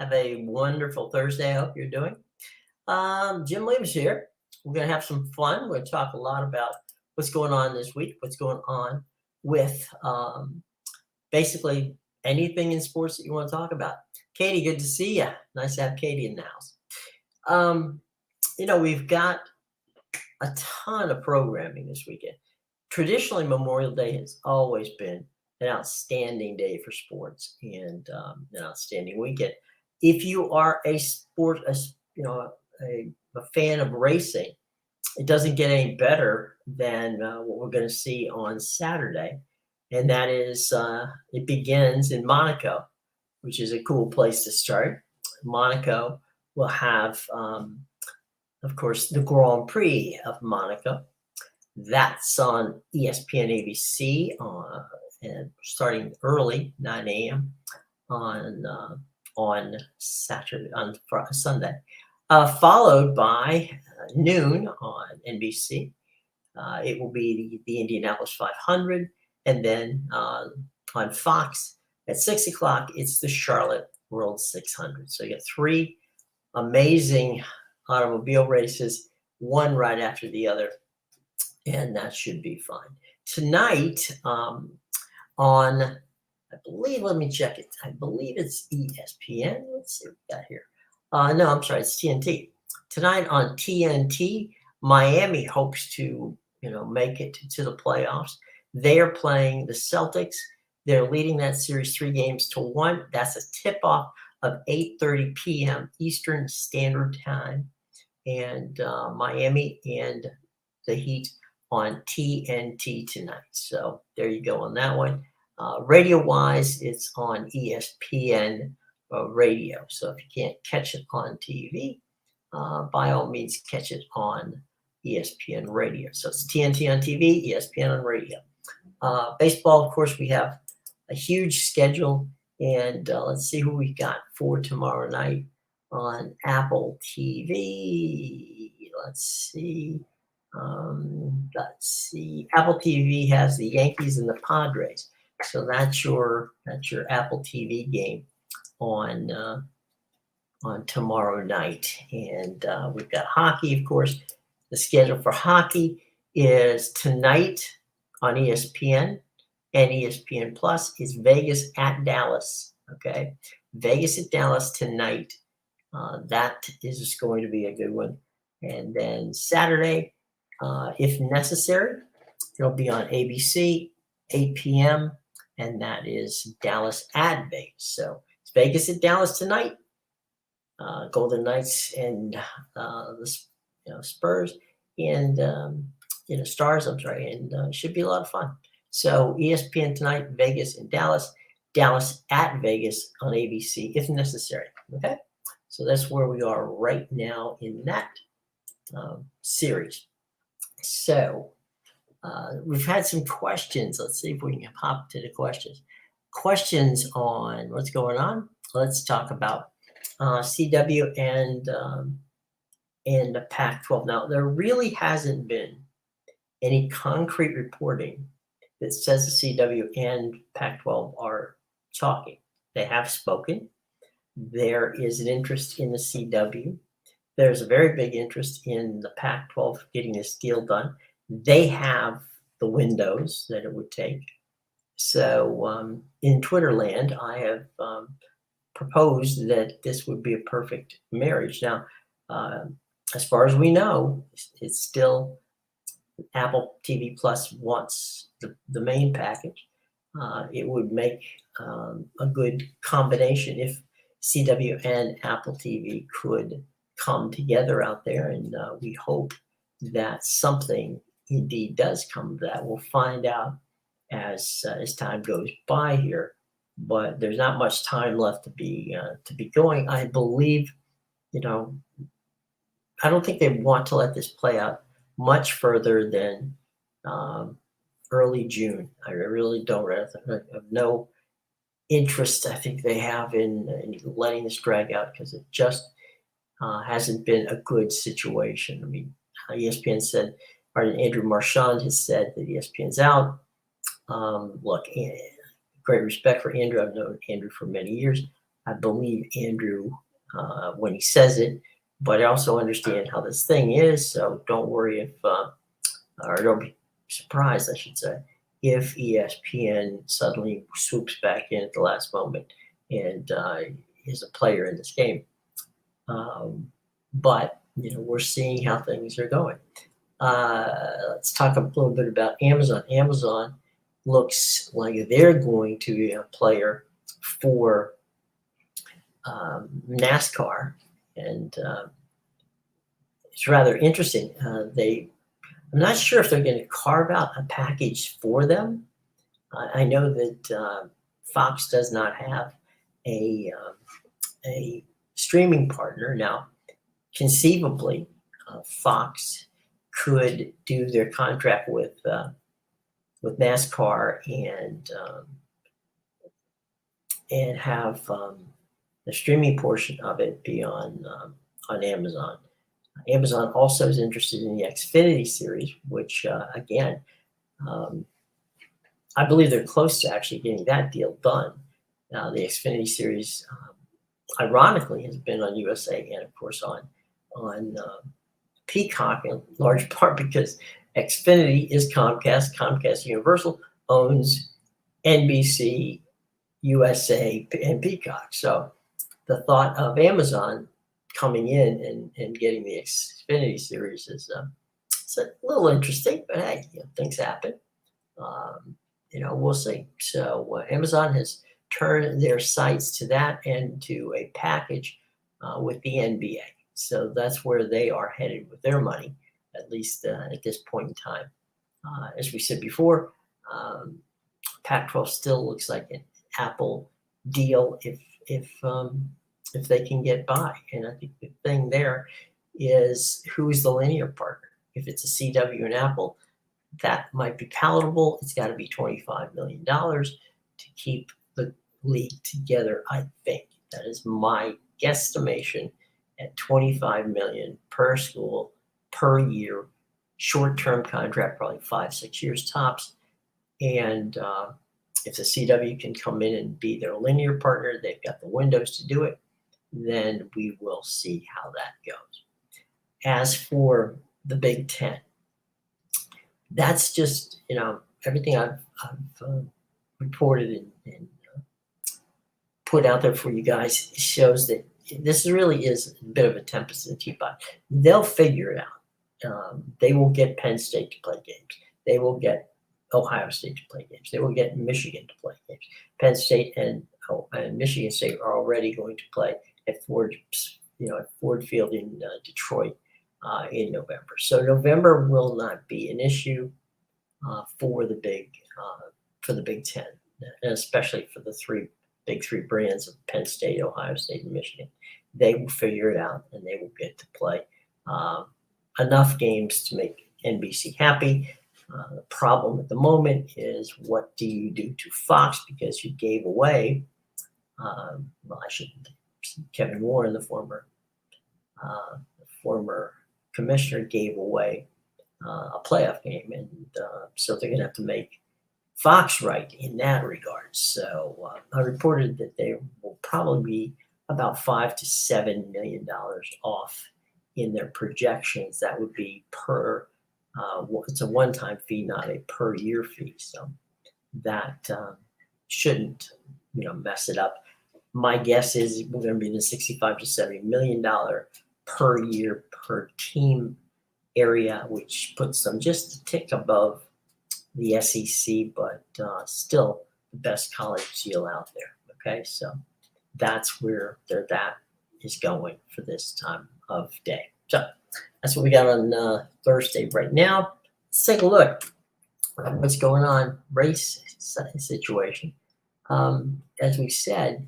Have a wonderful Thursday. I hope you're doing. Jim Williams here. We're going to have some fun. We're going to talk a lot about what's going on this week, what's going on with basically anything in sports that you want to talk about. Katie, good to see you. Nice to have Katie in the house. We've got a ton of programming this weekend. Traditionally, Memorial Day has always been an outstanding day for sports and an outstanding weekend. If you are a fan of racing, it doesn't get any better than what we're going to see on Saturday, and that is it begins in Monaco, which is a cool place to start. Monaco will have, of course, the Grand Prix of Monaco. That's on ESPN ABC and starting early, 9 a.m. on Sunday, followed by noon on NBC. It will be the Indianapolis 500, and then on Fox at 6 o'clock, it's the Charlotte World 600. So you get three amazing automobile races, one right after the other, and that should be fun. Tonight let me check it. I believe it's ESPN. Let's see what we got here. No, I'm sorry, it's TNT. Tonight on TNT, Miami hopes to, make it to the playoffs. They are playing the Celtics. They're leading that series 3-1. That's a tip-off of 8:30 p.m. Eastern Standard Time. And Miami and the Heat on TNT tonight. So there you go on that one. Radio-wise, it's on ESPN radio. So if you can't catch it on TV, by all means, catch it on ESPN radio. So it's TNT on TV, ESPN on radio. Baseball, of course, we have a huge schedule. And let's see who we got for tomorrow night on Apple TV. Let's see. Apple TV has the Yankees and the Padres. So that's your Apple TV game on tomorrow night. And we've got hockey, of course. The schedule for hockey is tonight on ESPN and ESPN Plus. It's Vegas at Dallas. Okay, Vegas at Dallas tonight. That is just going to be a good one. And then Saturday, if necessary, it'll be on ABC, 8 p.m., and that is Dallas at Vegas. So it's Vegas at Dallas tonight. Golden Knights and the Spurs and Stars. I'm sorry, and it should be a lot of fun. So ESPN tonight, Vegas and Dallas. Dallas at Vegas on ABC if necessary. Okay, so that's where we are right now in that series. So we've had some questions. Let's see if we can hop to the questions. Questions on what's going on. Let's talk about CW and the Pac-12. Now, there really hasn't been any concrete reporting that says the CW and Pac-12 are talking. They have spoken. There is an interest in the CW. There's a very big interest in the Pac-12 getting this deal done. They have the windows that it would take. So in Twitter land, I have proposed that this would be a perfect marriage. Now, as far as we know, it's still Apple TV Plus wants the main package. It would make a good combination if CW and Apple TV could come together out there, and we hope that something indeed does come to that. We'll find out as time goes by here, but there's not much time left to be going. I believe, I don't think they want to let this play out much further than early June. I really don't. I have no interest, I think they have in letting this drag out because it just hasn't been a good situation. I mean, ESPN said, or Andrew Marchand has said that ESPN's out. Look, great respect for Andrew. I've known Andrew for many years, I believe Andrew when he says it, but I also understand how this thing is. So don't worry if, or don't be surprised, I should say, if ESPN suddenly swoops back in at the last moment and is a player in this game. But we're seeing how things are going. Let's talk a little bit about Amazon. Amazon looks like they're going to be a player for NASCAR, and it's rather interesting. I'm not sure if they're going to carve out a package for them. I know that Fox does not have a streaming partner now. Conceivably, Fox could do their contract with NASCAR and have the streaming portion of it be on Amazon. Amazon also is interested in the Xfinity series, which again, I believe they're close to actually getting that deal done. Now, the Xfinity series, ironically, has been on USA and of course on Peacock, in large part because Xfinity is Comcast. Comcast Universal owns NBC, USA, and Peacock. So the thought of Amazon coming in and getting the Xfinity series is it's a little interesting, but hey, things happen. We'll see. So Amazon has turned their sights to that and to a package with the NBA. So that's where they are headed with their money, at least at this point in time. As we said before, Pac-12 still looks like an Apple deal if they can get by. And I think the thing there is who's the linear partner. If it's a CW and Apple, that might be palatable. It's got to be $25 million to keep the league together, I think. That is my guesstimation at $25 million per school per year, short-term contract, probably 5-6 years tops. And if the CW can come in and be their linear partner, they've got the windows to do it, then we will see how that goes. As for the Big Ten, that's just, everything I've reported and put out there for you guys shows that this really is a bit of a tempest in a teapot. They'll figure it out. They will get Penn State to play games. They will get Ohio State to play games. They will get Michigan to play games. Penn State and Michigan State are already going to play at Ford Field in Detroit in November. So November will not be an issue for the Big Ten, and especially for the big three brands of Penn State, Ohio State, and Michigan. They will figure it out, and they will get to play enough games to make NBC happy. The problem at the moment is, what do you do to Fox, because you gave away, Kevin Warren, the former commissioner, gave away a playoff game, and so they're going to have to make Fox right in that regard. So I reported that they will probably be about $5 to $7 million off in their projections. That would be per. It's a one-time fee, not a per-year fee. So that shouldn't, mess it up. My guess is we're going to be in the $65 to $70 million per year per team area, which puts them just a tick above the SEC, but still the best college deal out there. Okay, so that's where that is going for this time of day. So that's what we got on Thursday right now. Let's take a look at what's going on, race situation. As we said,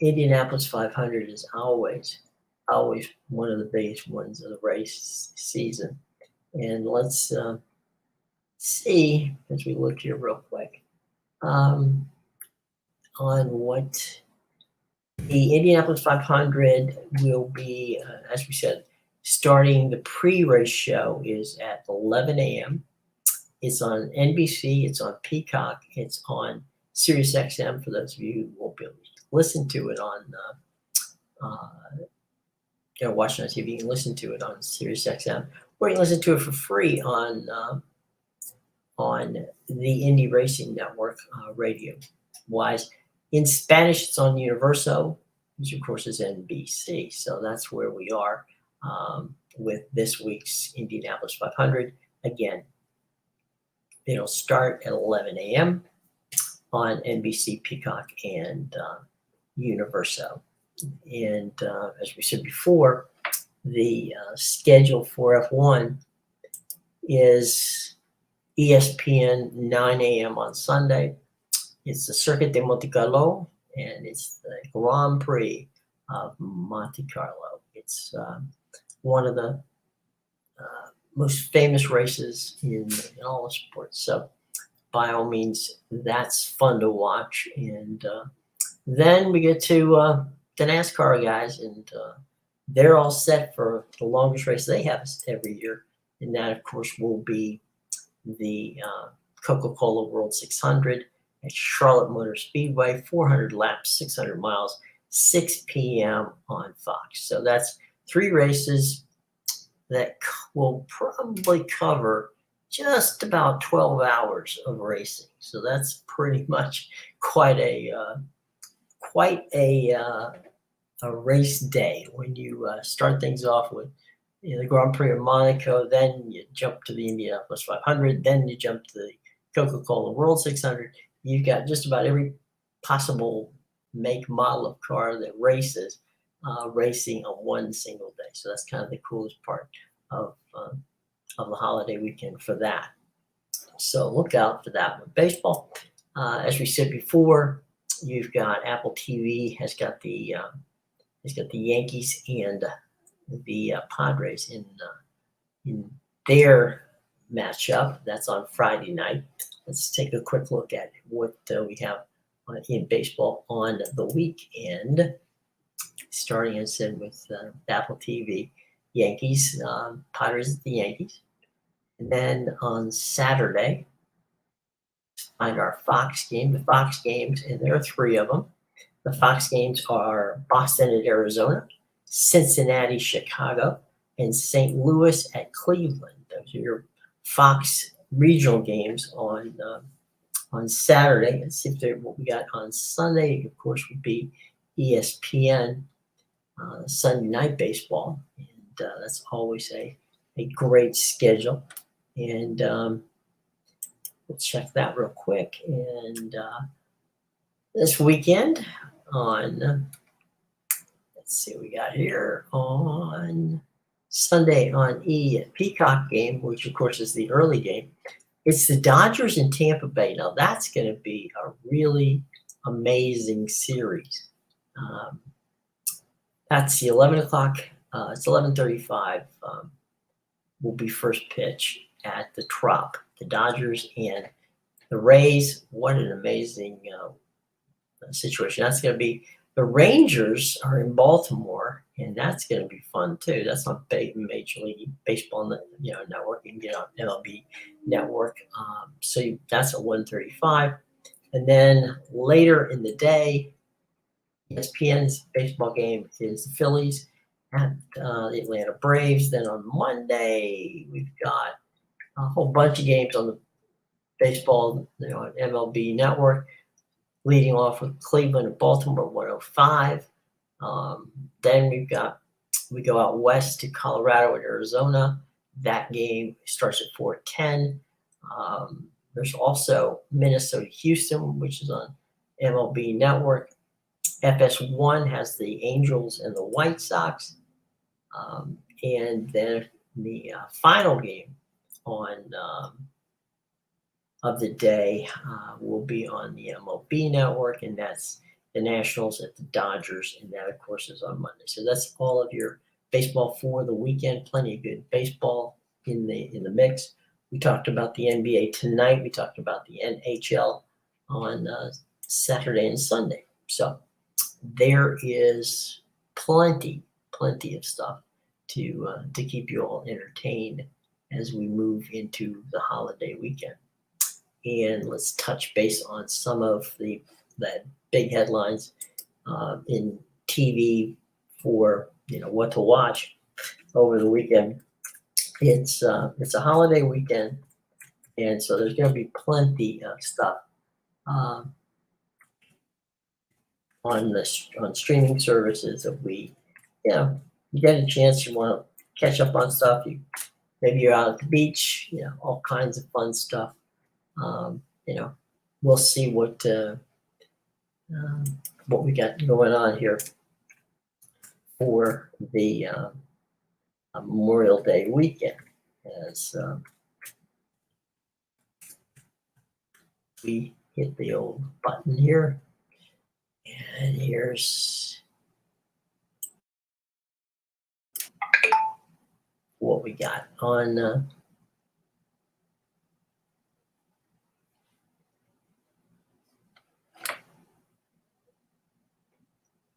Indianapolis 500 is always one of the biggest ones of the race season. And let's see, as we look here real quick, on what the Indianapolis 500 will be, as we said, starting the pre-race show is at 11 a.m. It's on NBC, it's on Peacock, it's on SiriusXM for those of you who won't be able to listen to it on, watch it on TV. You can listen to it on SiriusXM, or you can listen to it for free on the Indy Racing Network radio wise. In Spanish, it's on Universo, which of course is NBC. So that's where we are with this week's Indianapolis 500. Again, it'll start at 11 a.m. on NBC, Peacock, and Universo. And as we said before, the schedule for F1 is ESPN 9 a.m. on Sunday. It's the Circuit de Monte Carlo, and it's the Grand Prix of Monte Carlo. It's one of the most famous races in all the sports. So by all means, that's fun to watch. And then we get to the NASCAR guys, and they're all set for the longest race they have every year. And that, of course, will be the Coca-Cola World 600 at Charlotte Motor Speedway, 400 laps, 600 miles, 6 p.m. on Fox. So that's 3 races that will probably cover just about 12 hours of racing. So that's pretty much quite a race day when you start things off with the Grand Prix of Monaco, then you jump to the Indianapolis 500, then you jump to the Coca-Cola World 600. You've got just about every possible make, model of car that races racing on one single day. So that's kind of the coolest part of the holiday weekend for that. So look out for that one. Baseball, as we said before, you've got Apple TV has got the Yankees and the Padres in their matchup. That's on Friday night. Let's take a quick look at what we have in baseball on the weekend. Starting, as I said, with Apple TV, Yankees, Padres at the Yankees. And then on Saturday, find our Fox game. The Fox games, and there are 3 of them. The Fox games are Boston at Arizona, Cincinnati, Chicago, and St. Louis at Cleveland. Those are your Fox regional games on Saturday. Let's see if what we got on Sunday, of course, would be ESPN Sunday Night Baseball. And that's always a great schedule. And we'll check that real quick. And this weekend on, let's see what we got here, on Sunday on Peacock game, which of course is the early game. It's the Dodgers in Tampa Bay. Now that's going to be a really amazing series. That's the 11 o'clock. It's 11:35. Will be first pitch at the Trop. The Dodgers and the Rays. What an amazing situation. That's going to be. The Rangers are in Baltimore, and that's going to be fun too. That's on Major League Baseball network. You can get on MLB Network. So that's at 1:35, and then later in the day, ESPN's baseball game is the Phillies at the Atlanta Braves. Then on Monday, we've got a whole bunch of games on the baseball, on MLB Network. Leading off with Cleveland and Baltimore 105. Then we go out west to Colorado and Arizona. That game starts at 4:10. There's also Minnesota-Houston, which is on MLB Network. FS1 has the Angels and the White Sox. And then the final game of the day will be on the MLB Network, and that's the Nationals at the Dodgers, and that, of course, is on Monday. So that's all of your baseball for the weekend. Plenty of good baseball in the mix. We talked about the NBA tonight. We talked about the NHL on Saturday and Sunday. So there is plenty of stuff to keep you all entertained as we move into the holiday weekend. And let's touch base on some of the big headlines in TV for what to watch over the weekend. It's a holiday weekend, and so there's going to be plenty of stuff um, on streaming services that you get a chance, you want to catch up on stuff. Maybe you're out at the beach, all kinds of fun stuff. Um, you know, we'll see what we got going on here for the Memorial Day weekend as we hit the old button here. And here's what we got on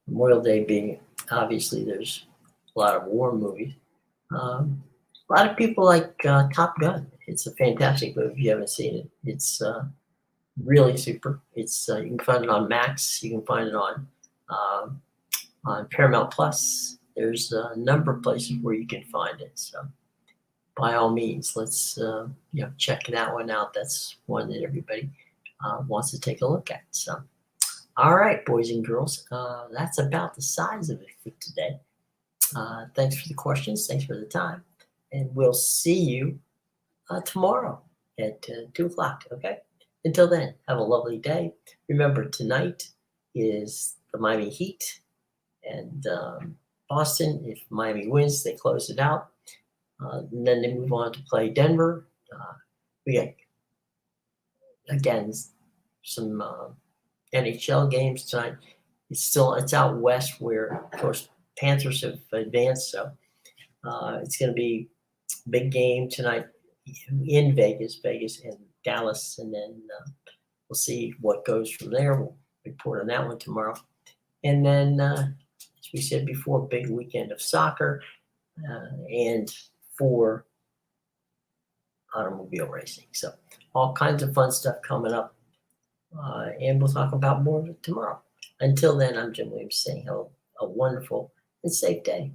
Memorial Day being, obviously, there's a lot of war movies. A lot of people like Top Gun. It's a fantastic movie if you haven't seen it. It's really super. It's you can find it on Max. You can find it on Paramount Plus. There's a number of places where you can find it. So by all means, let's check that one out. That's one that everybody wants to take a look at. So, all right, boys and girls, that's about the size of it for today. Thanks for the questions. Thanks for the time, and we'll see you tomorrow at 2:00. Okay. Until then, have a lovely day. Remember, tonight is the Miami Heat and Boston. If Miami wins, they close it out. And then they move on to play Denver. We got, again, some NHL games tonight. It's out west where, of course, Panthers have advanced. So it's going to be a big game tonight in Vegas and Dallas, and then we'll see what goes from there. We'll report on that one tomorrow. And then, as we said before, big weekend of soccer and for automobile racing. So all kinds of fun stuff coming up, and we'll talk about more of it tomorrow. Until then, I'm Jim Williams saying a wonderful and safe day.